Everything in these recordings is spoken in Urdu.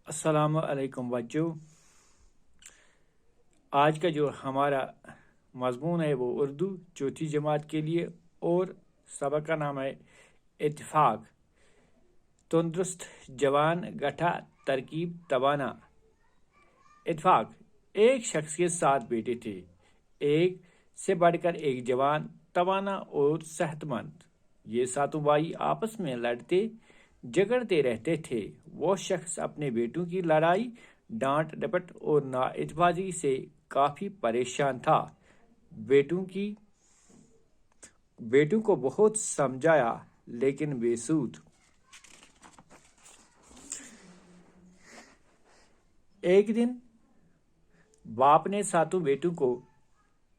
السلام علیکم بچوں. آج کا جو ہمارا مضمون ہے وہ اردو چوتھی جماعت کے لیے اور سبق کا نام ہے اتفاق. تندرست جوان گٹھا ترکیب توانا. اتفاق. ایک شخص کے 7 بیٹے تھے. ایک سے بڑھ کر ایک جوان توانا اور صحت مند. یہ 7 بھائی آپس میں لڑتے جھگڑتے رہتے تھے. وہ شخص اپنے بیٹوں کی لڑائی ڈانٹ ڈپٹ اور نا اتفاقی سے کافی پریشان تھا. بیٹوں کو بہت سمجھایا لیکن بے سود. ایک دن باپ نے 7 بیٹوں کو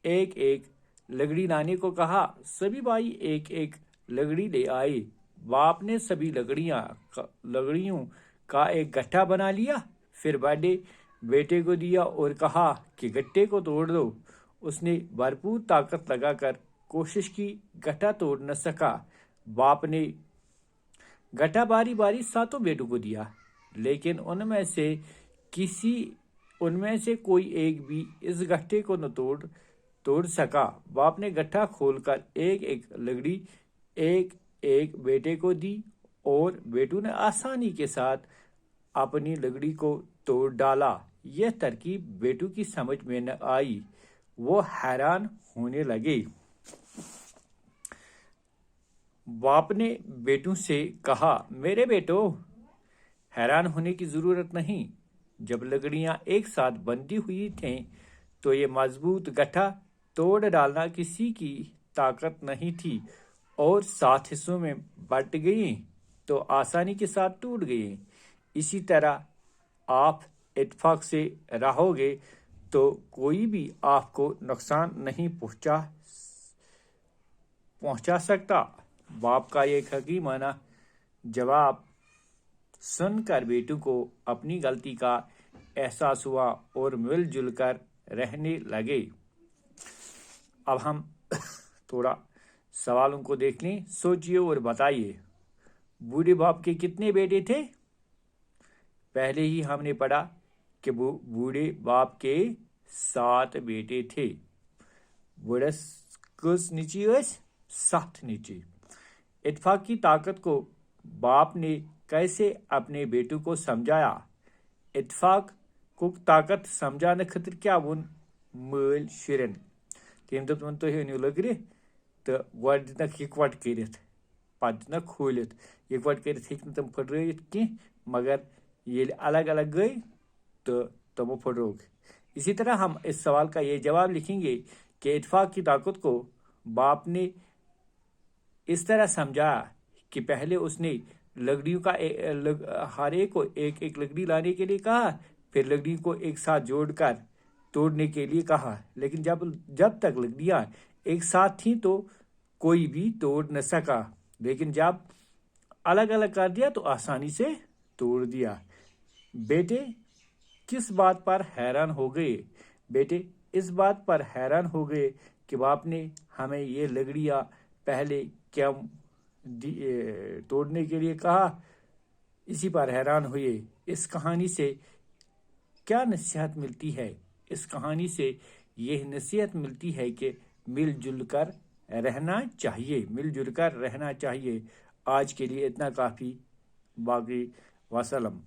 ایک ایک لکڑی لانے کو کہا. سبھی بھائی ایک ایک لکڑی لے آئے. باپ نے سبھی لکڑیوں کا ایک گٹھا بنا لیا. پھر بڑے بیٹے کو دیا اور کہا کہ گٹھے کو توڑ دو. اس نے بھرپور طاقت لگا کر کوشش کی. گٹھا توڑ نہ سکا. باپ نے گٹھا باری باری 7 بیٹوں کو دیا لیکن ان میں سے کوئی ایک بھی اس گٹھے کو نہ توڑ سکا. باپ نے گٹھا کھول کر ایک ایک لکڑی ایک ایک بیٹے کو دی اور بیٹوں نے آسانی کے ساتھ اپنی لکڑی کو توڑ ڈالا. یہ ترکیب بیٹوں کی سمجھ میں نہ آئی. وہ حیران ہونے لگے. باپ نے بیٹوں سے کہا, میرے بیٹو, حیران ہونے کی ضرورت نہیں. جب لکڑیاں ایک ساتھ بندھی ہوئی تھیں تو یہ مضبوط گٹھا توڑ ڈالنا کسی کی طاقت نہیں تھی اور 7 حصوں میں بٹ گئیں تو آسانی کے ساتھ ٹوٹ گئیں. اسی طرح آپ اتفاق سے رہو گے تو کوئی بھی آپ کو نقصان نہیں پہنچا سکتا. باپ کا یہ حکیمانہ جواب سن کر بیٹوں کو اپنی غلطی کا احساس ہوا اور مل جل کر رہنے لگے. اب ہم تھوڑا سوالوں کو دیکھ لیں. سوچئے اور بتائیے. بوڑھے باپ کے کتنے بیٹے تھے؟ پہلے ہی ہم نے پڑھا کہ بوڑھے باپ کے 7 بیٹے تھے. بوڑھس کس نیچی 7 نیچی. اتفاق کی طاقت کو باپ نے کیسے اپنے بیٹوں کو سمجھایا؟ اتفاق کو طاقت سمجھانے خاطر کیا وون مل شرین. تم دپن تھی أنِو لکرِ تو گۄڈٕ دِتنکھ یِکوٹ کٔرِتھ پتہٕ دِتنکھ کھوٗلِتھ. یِکوٹ کٔرِتھ ہیٚکۍ نہٕ تِم پھٕٹرٲوِتھ کینٛہہ مگر ییٚلہِ الگ الگ گئی تو تمو پھٹروک. اسی طرح ہم اس سوال کا یہ جواب لکھیں گے کہ اتفاق کی طاقت کو باپ نے اس طرح سمجھا کہ پہلے اس نے لکڑیوں کا ہر ایک کو ایک ایک لکڑی لانے کے لیے کہا. پھر لکڑی کو ایک ساتھ جوڑ کر توڑنے کے لیے کہا. لیکن جب تک لکڑیاں ایک ساتھ تھیں تو کوئی بھی توڑ نہ سکا. لیکن جب الگ الگ کر دیا تو آسانی سے توڑ دیا. بیٹے کس بات پر حیران ہو گئے؟ بیٹے اس بات پر حیران ہو گئے کہ باپ نے ہمیں یہ لکڑیاں پہلے کیا توڑنے کے لیے کہا. اسی پر حیران ہوئے. اس کہانی سے کیا نصیحت ملتی ہے؟ اس کہانی سے یہ نصیحت ملتی ہے کہ مل جل کر رہنا چاہیے. آج کے لیے اتنا کافی. باقی وسلم.